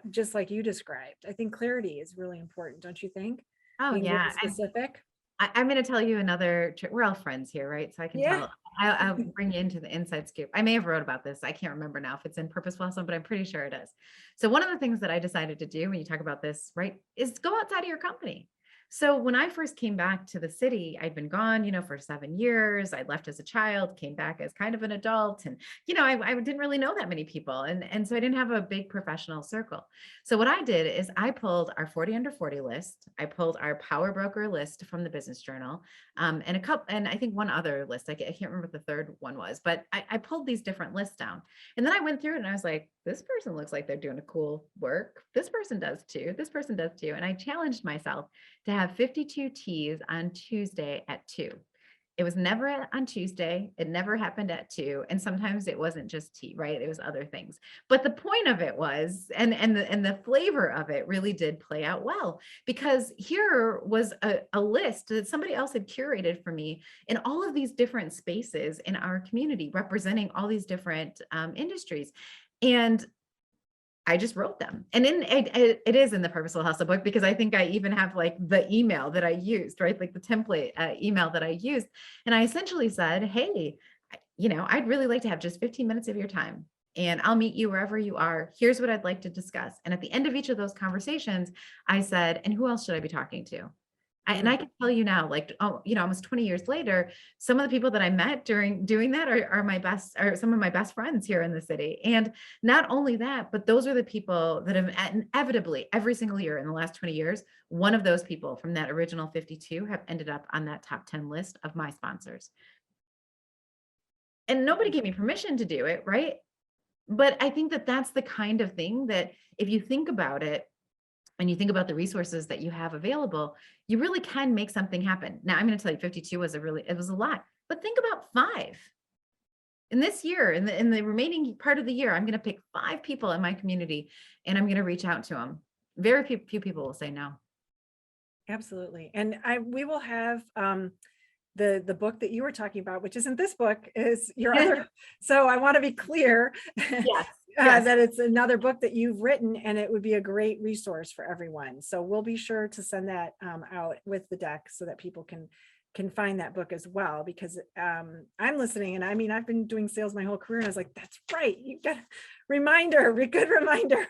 Just like you described. I think clarity is really important, don't you think? Oh Being yeah. really specific. I'm going to tell you another trick. We're all friends here, right? So I can tell. I'll bring you into the inside scoop. I may have wrote about this. I can't remember now if it's in Purposeful Hustle, but I'm pretty sure it is. So one of the things that I decided to do when you talk about this, right, is go outside of your company. So when I first came back to the city, I'd been gone, for 7 years. I left as a child, came back as kind of an adult. And, I didn't really know that many people. And so I didn't have a big professional circle. So what I did is I pulled our 40 under 40 list. I pulled our Power Broker list from the Business Journal, and I think one other list. I can't remember what the third one was, but I pulled these different lists down. And then I went through it and I was like, this person looks like they're doing a cool work. This person does too. This person does too. And I challenged myself to have 52 teas on Tuesday at 2. It was never on Tuesday. It never happened at 2. And sometimes it wasn't just tea, right? It was other things. But the point of it was, and the flavor of it really did play out well, because here was a list that somebody else had curated for me in all of these different spaces in our community, representing all these different industries. And I just wrote them. And it is in the Purposeful Hustle book, because I think I even have like the email that I used, right? Like the template email that I used. And I essentially said, hey, I'd really like to have just 15 minutes of your time, and I'll meet you wherever you are. Here's what I'd like to discuss. And at the end of each of those conversations, I said, and who else should I be talking to? And I can tell you now, like, oh, almost 20 years later, some of the people that I met during doing that are my best, are some of my best friends here in the city. And not only that, but those are the people that have inevitably every single year in the last 20 years, one of those people from that original 52 have ended up on that top 10 list of my sponsors. And nobody gave me permission to do it, right? But I think that that's the kind of thing that if you think about it, and you think about the resources that you have available, you really can make something happen. Now, I'm going to tell you, 52 was it was a lot, but think about 5 in this year, in the remaining part of the year. I'm going to pick 5 people in my community, and I'm going to reach out to them. Very few people will say no. Absolutely. And we will have the book that you were talking about, which isn't this book, is your other. So I want to be clear. Yes. Yes. That it's another book that you've written, and it would be a great resource for everyone. So we'll be sure to send that out with the deck so that people can find that book as well, because I'm listening, and I mean, I've been doing sales my whole career, and I was like, that's right, you got a good reminder.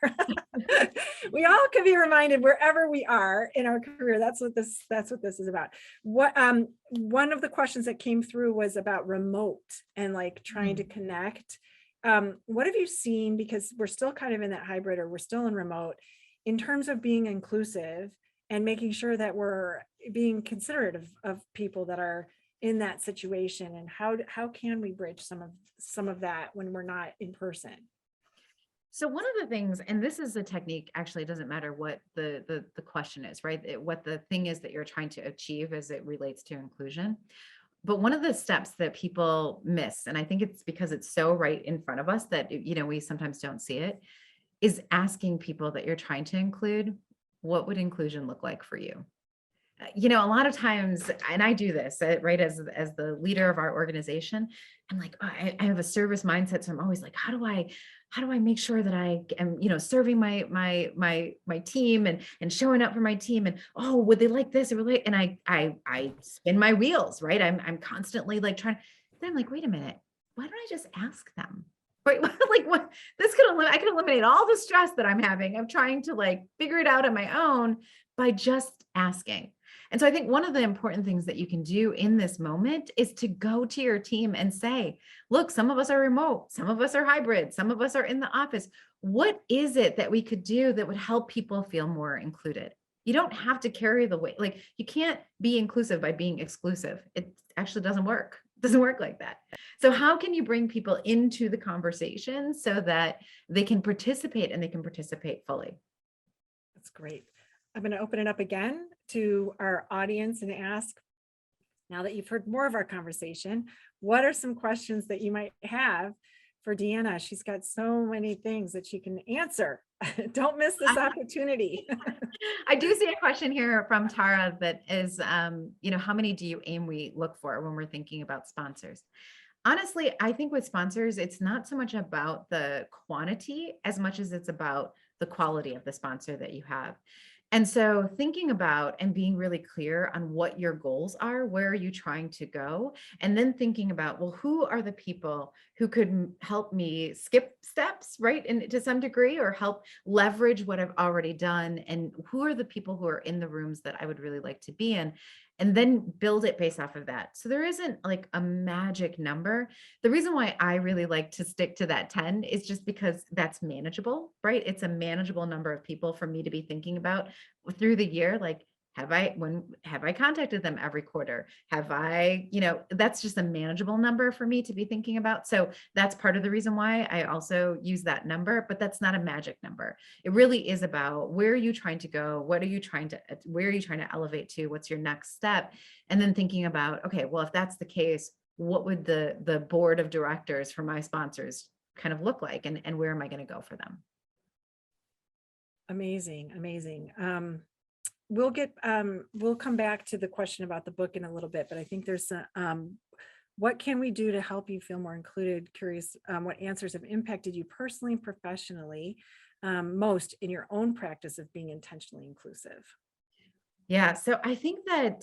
We all can be reminded wherever we are in our career. That's what this is about. What one of the questions that came through was about remote and like trying to connect. What have you seen, because we're still kind of in that hybrid, or we're still in remote, in terms of being inclusive and making sure that we're being considerate of people that are in that situation, and how can we bridge some of that when we're not in person? So one of the things, and this is a technique, actually, it doesn't matter what the question is, right? What the thing is that you're trying to achieve as it relates to inclusion. But one of the steps that people miss, and I think it's because it's so right in front of us that, we sometimes don't see it, is asking people that you're trying to include, what would inclusion look like for you? A lot of times, and I do this, right, as the leader of our organization, I'm like, oh, I have a service mindset. So I'm always like, how do I make sure that I am, serving my team and showing up for my team, and, oh, would they like this? And I spin my wheels, right? I'm constantly like trying, then I'm like, wait a minute, why don't I just ask them? Right? Like, what this I could eliminate all the stress that I'm having of trying to like figure it out on my own by just asking. And so I think one of the important things that you can do in this moment is to go to your team and say, look, some of us are remote, some of us are hybrid, some of us are in the office. What is it that we could do that would help people feel more included? You don't have to carry the weight. Like, you can't be inclusive by being exclusive. It actually doesn't work. It doesn't work like that. So how can you bring people into the conversation so that they can participate, and they can participate fully? That's great. I'm going to open it up again to our audience and ask, now that you've heard more of our conversation, what are some questions that you might have for Deanna? She's got so many things that she can answer. Don't miss this opportunity. I do see a question here from Tara that is, how many do you aim we look for when we're thinking about sponsors? Honestly, I think with sponsors, it's not so much about the quantity as much as it's about the quality of the sponsor that you have. And so thinking about and being really clear on what your goals are, where are you trying to go? And then thinking about, well, who are the people who could help me skip steps, right? And to some degree, or help leverage what I've already done. And who are the people who are in the rooms that I would really like to be in? And then build it based off of that. So there isn't like a magic number. The reason why I really like to stick to that 10 is just because that's manageable, right? It's a manageable number of people for me to be thinking about through the year. Like, have I contacted them every quarter? Have I, that's just a manageable number for me to be thinking about. So that's part of the reason why I also use that number, but that's not a magic number. It really is about, where are you trying to go? Where are you trying to elevate to? What's your next step? And then thinking about, okay, well, if that's the case, what would the board of directors for my sponsors kind of look like? And where am I going to go for them? Amazing. We'll come back to the question about the book in a little bit, but I think there's what can we do to help you feel more included? Curious what answers have impacted you personally and professionally most in your own practice of being intentionally inclusive. Yeah, so I think that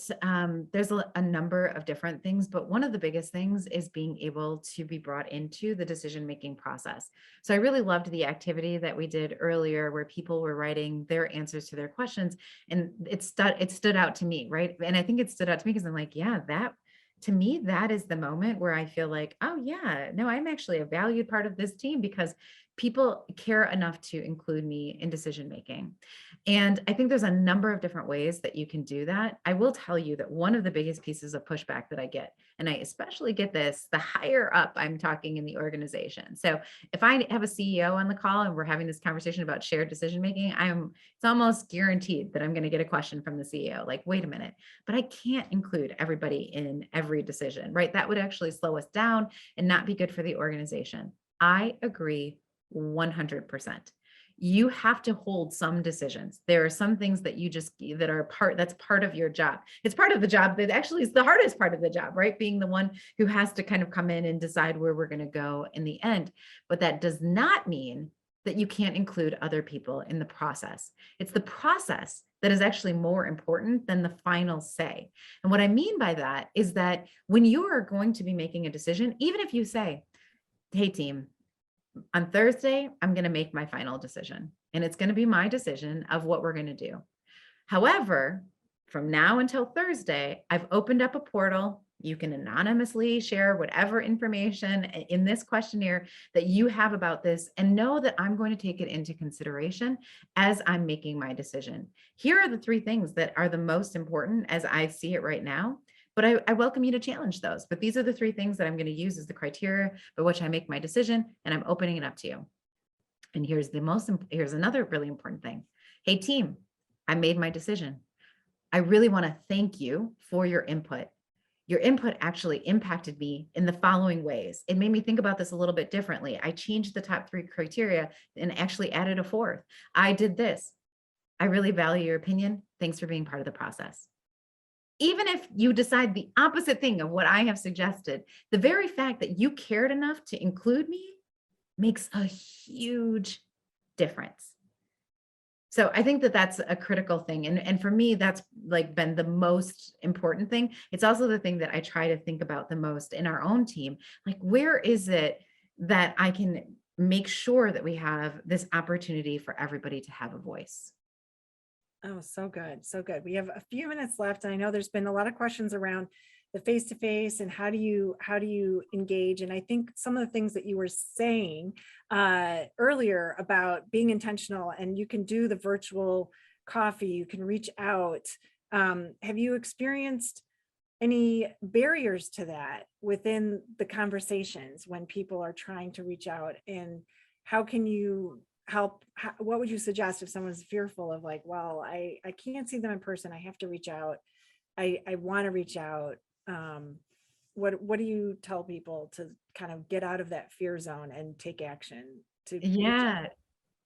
there's a number of different things, but one of the biggest things is being able to be brought into the decision-making process. So I really loved the activity that we did earlier where people were writing their answers to their questions, and it stood out to me, right? And I think it stood out to me because I'm like, yeah, that to me, that is the moment where I feel like, oh yeah, no, I'm actually a valued part of this team because people care enough to include me in decision making. And I think there's a number of different ways that you can do that. I will tell you that one of the biggest pieces of pushback that I get, and I especially get this the higher up I'm talking in the organization. So if I have a CEO on the call and we're having this conversation about shared decision making, it's almost guaranteed that I'm going to get a question from the CEO like, wait a minute, but I can't include everybody in every decision, right? That would actually slow us down and not be good for the organization. I agree 100%. You have to hold some decisions. There are some things that that's part of your job. It's part of the job that actually is the hardest part of the job, right? Being the one who has to kind of come in and decide where we're going to go in the end. But that does not mean that you can't include other people in the process. It's the process that is actually more important than the final say. And what I mean by that is that when you are going to be making a decision, even if you say, hey, team, on Thursday, I'm going to make my final decision, and it's going to be my decision of what we're going to do. However, from now until Thursday, I've opened up a portal. You can anonymously share whatever information in this questionnaire that you have about this, and know that I'm going to take it into consideration as I'm making my decision. Here are the three things that are the most important as I see it right now. But I welcome you to challenge those. But these are the three things that I'm going to use as the criteria by which I make my decision, and I'm opening it up to you. And here's another really important thing. Hey, team, I made my decision. I really want to thank you for your input. Your input actually impacted me in the following ways. It made me think about this a little bit differently. I changed the top three criteria and actually added a fourth. I did this. I really value your opinion. Thanks for being part of the process. Even if you decide the opposite thing of what I have suggested, the very fact that you cared enough to include me makes a huge difference. So I think that that's a critical thing. And for me, that's like been the most important thing. It's also the thing that I try to think about the most in our own team. Like, where is it that I can make sure that we have this opportunity for everybody to have a voice? Oh, so good. So good. We have a few minutes left. And I know there's been a lot of questions around the face-to-face and how do you engage? And I think some of the things that you were saying earlier about being intentional, and you can do the virtual coffee, you can reach out. Have you experienced any barriers to that within the conversations when people are trying to reach out, and how can you help? What would you suggest if someone's fearful of like, well, I can't see them in person, I have to reach out, I want to reach out. What do you tell people to kind of get out of that fear zone and take action to reach out? Yeah.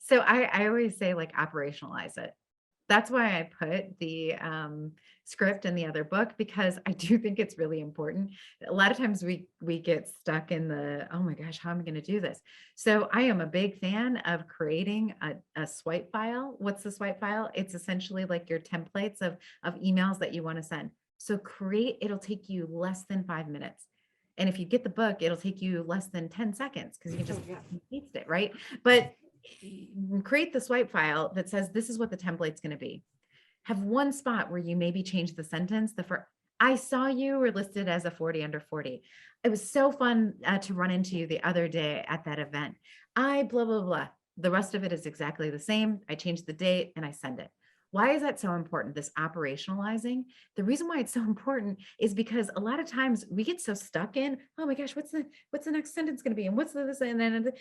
So I always say like operationalize it. That's why I put the script in the other book, because I do think it's really important. A lot of times we get stuck in the, oh my gosh, how am I going to do this? So I am a big fan of creating a swipe file. What's the swipe file? It's essentially like your templates of emails that you want to send. So it'll take you less than 5 minutes. And if you get the book, it'll take you less than 10 seconds because you can just Oh, yeah. paste it, right? But create the swipe file that says this is what the template's going to be. Have one spot where you maybe change the sentence. I saw you were listed as a 40 under 40. It was so fun to run into you the other day at that event. I blah, blah, blah. The rest of it is exactly the same. I changed the date and I send it. Why is that so important? This operationalizing. The reason why it's so important is because a lot of times we get so stuck in, oh my gosh, what's the next sentence going to be? And what's this? And then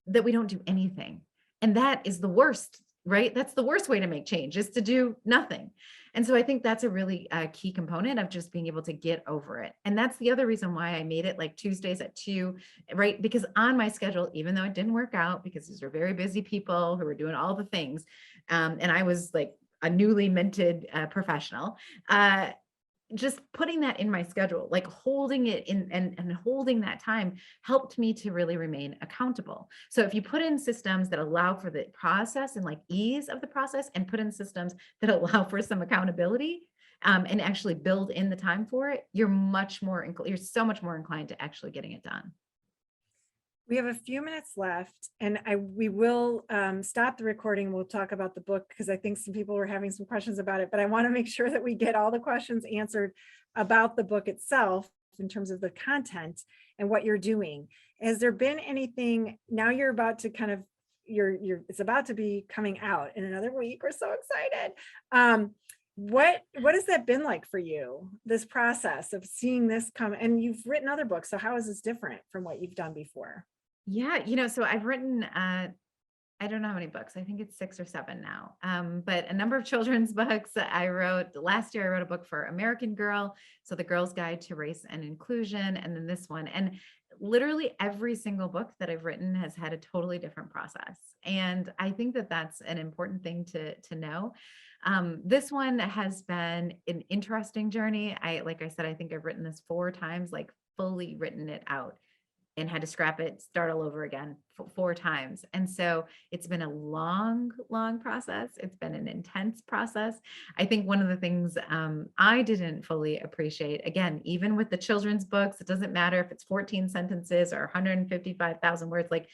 that we don't do anything. And that is the worst, right? That's the worst way to make change, is to do nothing. And so I think that's a really key component of just being able to get over it. And that's the other reason why I made it like Tuesdays at 2, right? Because on my schedule, even though it didn't work out, because these are very busy people who were doing all the things, and I was like a newly minted professional, just putting that in my schedule, like holding it in and holding that time helped me to really remain accountable. So if you put in systems that allow for the process and like ease of the process, and put in systems that allow for some accountability, and actually build in the time for it, you're so much more inclined to actually getting it done. We have a few minutes left, and we will stop the recording. We'll talk about the book because I think some people were having some questions about it, but I want to make sure that we get all the questions answered about the book itself in terms of the content and what you're doing. Has there been anything, now you're about to kind of, it's about to be coming out in another week. We're so excited. What has that been like for you, this process of seeing this come? And you've written other books, so how is this different from what you've done before? Yeah, so I've written, I don't know how many books. I think it's 6 or 7 now. But a number of children's books. Last year, I wrote a book for American Girl. So the Girl's Guide to Race and Inclusion, and then this one. And literally every single book that I've written has had a totally different process. And I think that that's an important thing to know. This one has been an interesting journey. Like I said, I think I've written this 4 times, like fully written it out, and had to scrap it, start all over again 4 times. And so it's been a long, long process. It's been an intense process. I think one of the things I didn't fully appreciate, again, even with the children's books, it doesn't matter if it's 14 sentences or 155,000 words, like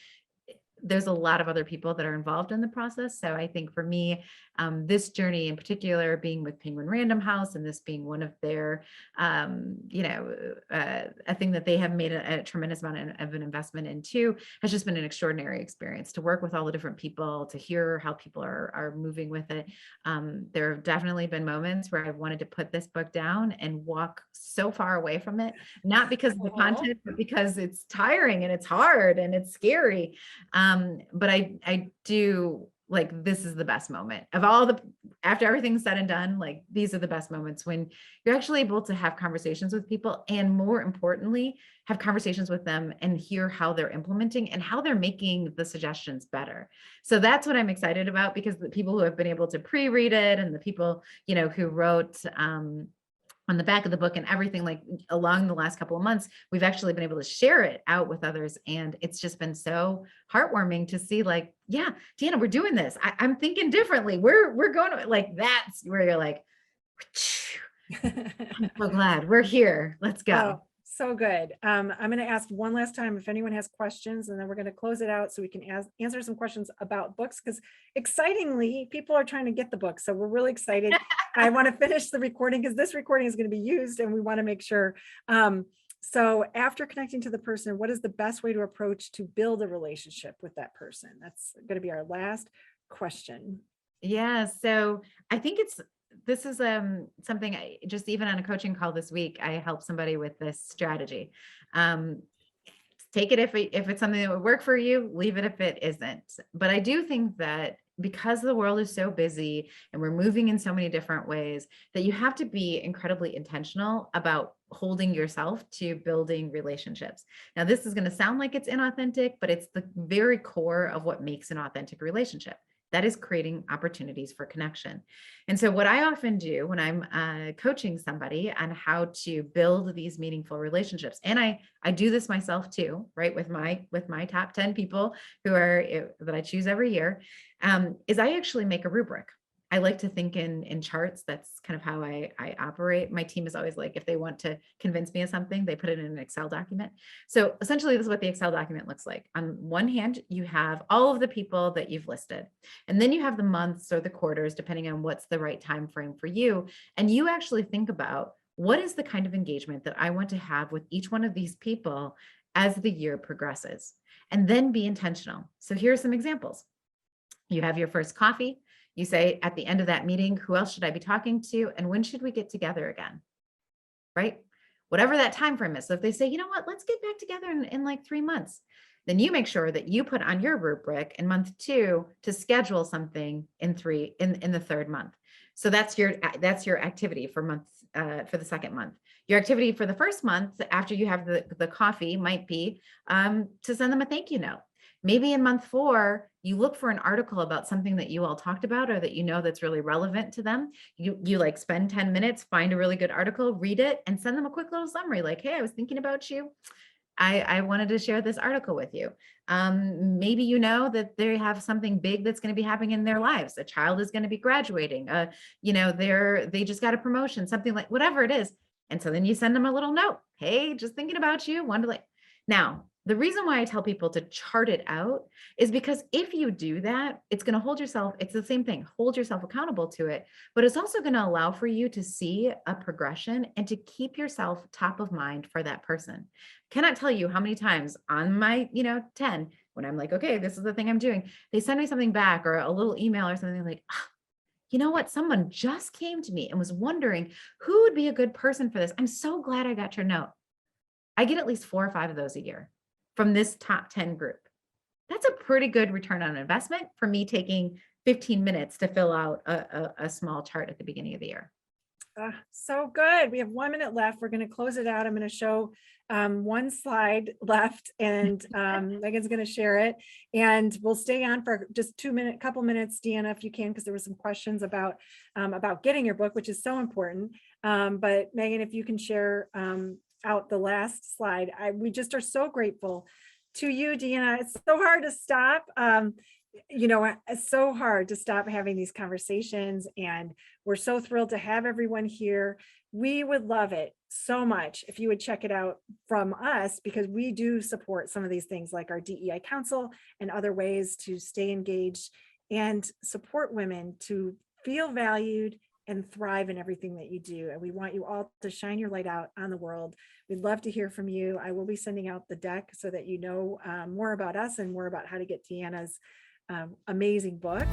there's a lot of other people that are involved in the process. So I think for me, this journey in particular, being with Penguin Random House, and this being one of their, a thing that they have made a tremendous amount of an investment into, has just been an extraordinary experience to work with all the different people, to hear how people are moving with it. There have definitely been moments where I've wanted to put this book down and walk so far away from it, not because of the content, but because it's tiring and it's hard and it's scary. But I do, like, this is the best moment of after everything's said and done, like these are the best moments when you're actually able to have conversations with people, and more importantly, have conversations with them and hear how they're implementing and how they're making the suggestions better. So that's what I'm excited about, because the people who have been able to pre-read it, and the people, who wrote, on the back of the book and everything, like along the last couple of months, we've actually been able to share it out with others. And it's just been so heartwarming to see, like, yeah, Deanna, we're doing this. I'm thinking differently. We're going to, like, that's where you're like, I'm so glad we're here. Let's go. Oh, so good. I'm going to ask one last time if anyone has questions, and then we're going to close it out so we can answer some questions about books, because excitingly, people are trying to get the book. So we're really excited. I want to finish the recording because this recording is going to be used, and we want to make sure. So after connecting to the person, what is the best way to approach to build a relationship with that person? That's going to be our last question. Yeah. So I think this is something just even on a coaching call this week, I help somebody with this strategy. Take it if it's something that would work for you, leave it if it isn't. But I do think that because the world is so busy and we're moving in so many different ways, that you have to be incredibly intentional about holding yourself to building relationships. Now, this is going to sound like it's inauthentic, but it's the very core of what makes an authentic relationship. That is creating opportunities for connection. And so what I often do when I'm coaching somebody on how to build these meaningful relationships, and I do this myself too, right? With my top 10 people that I choose every year, is I actually make a rubric. I like to think in charts. That's kind of how I operate. My team is always like, if they want to convince me of something, they put it in an Excel document. So essentially, this is what the Excel document looks like. On one hand, you have all of the people that you've listed, and then you have the months or the quarters, depending on what's the right time frame for you. And you actually think about, what is the kind of engagement that I want to have with each one of these people as the year progresses, and then be intentional. So here are some examples. You have your first coffee. You say at the end of that meeting, who else should I be talking to? And when should we get together again? Right? Whatever that time frame is. So if they say, you know what, let's get back together in like 3 months, then you make sure that you put on your rubric in month 2 to schedule something in the 3rd month. So that's your activity for the second month. Your activity for the first month after you have the coffee might be to send them a thank you note. Maybe in month 4, you look for an article about something that you all talked about, or that that's really relevant to them. You like spend 10 minutes, find a really good article, read it, and send them a quick little summary like, hey, I was thinking about you. I wanted to share this article with you. Maybe you know that they have something big that's going to be happening in their lives. A child is going to be graduating. They just got a promotion, something like whatever it is. And so then you send them a little note. Hey, just thinking about you. Wanted to like now. The reason why I tell people to chart it out is because if you do that, it's going to hold yourself, it's the same thing, hold yourself accountable to it, but it's also going to allow for you to see a progression and to keep yourself top of mind for that person. Cannot tell you how many times on my, 10, when I'm like, okay, this is the thing I'm doing, they send me something back or a little email or something like, you know what? Someone just came to me and was wondering who would be a good person for this. I'm so glad I got your note. I get at least 4 or 5 of those a year from this top 10 group. That's a pretty good return on investment for me taking 15 minutes to fill out a small chart at the beginning of the year. So good. We have 1 minute left. We're going to close it out. I'm going to show one slide left, and Megan's going to share it, and we'll stay on for just couple minutes, Deanna, if you can, because there were some questions about getting your book, which is so important. But Megan, if you can share out the last slide. We just are so grateful to you, Deanna. It's so hard to stop. It's so hard to stop having these conversations, and we're so thrilled to have everyone here. We would love it so much if you would check it out from us, because we do support some of these things like our DEI Council and other ways to stay engaged and support women to feel valued and thrive in everything that you do. And we want you all to shine your light out on the world. We'd love to hear from you. I will be sending out the deck so that you know more about us and more about how to get Deanna's amazing book.